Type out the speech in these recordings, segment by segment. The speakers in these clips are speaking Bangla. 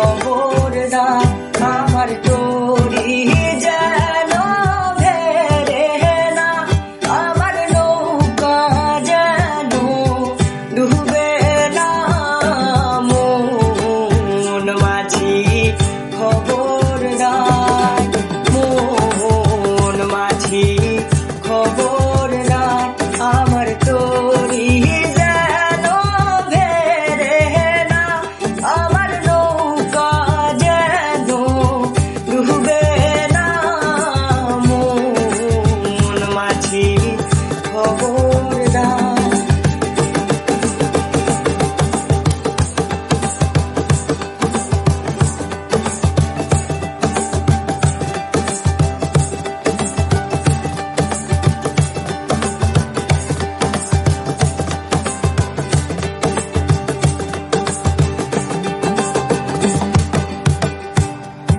খবরদার আমার তরি যেন ভেরে না, আমার নৌকা যেন ডুবে না। মন মাঝি খবরদার, মন মাঝি খবরদার আমার তরি যেন ভেরে না, আমার নৌকা যেন ডুবে না। মন মাঝি খবরদার।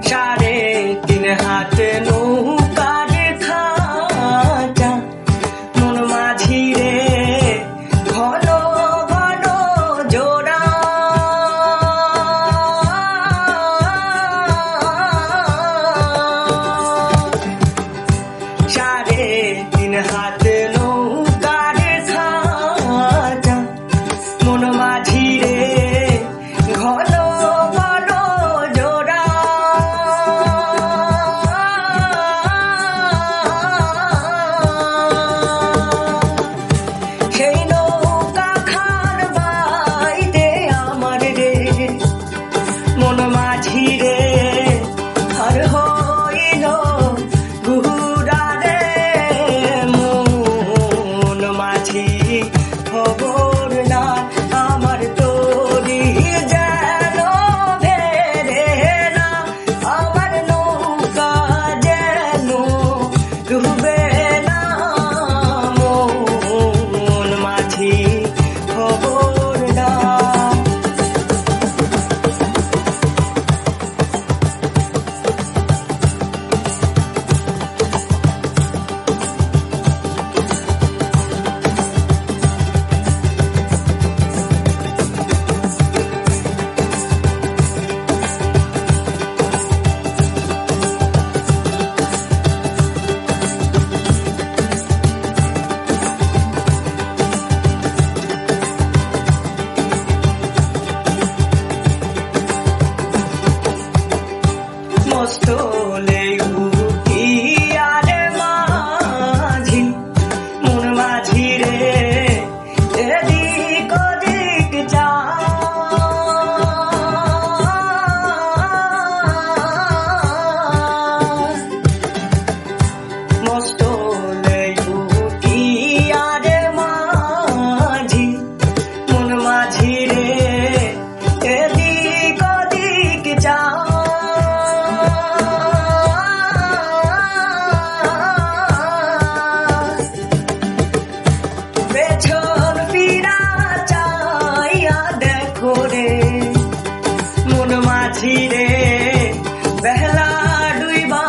সাড়ে তিন হাত নৌকার খাঁচা, মন মাঝি রে ঘন ঘন জোড়া। সাড়ে তিন হাত নৌকার খাঁচা, মন মাঝি রে ঘন ঘন জোড়া। সেই নৌকা খান বাইতে আমার রে মন মাঝি রে আর হইল ঘুরা রে। মন মাঝি খবরদার আমার তরি যেন ভেরে না, আমার নৌকা যেন ডুবে না। মন মাঝি খবরদার। মস্তলে উঠি আর মাঝি, মন মাঝি রে এদিক ওদিক যা। মস্তলে উঠি আর মাঝি, মন মাঝি রে এদিক ওদিক যা। পেছন ফিরা চাইয়া দেখো রে মন মাঝি রে বেহলা ডুইবা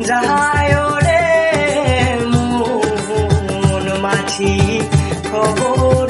যাহায় রে। মন মাঝি খবর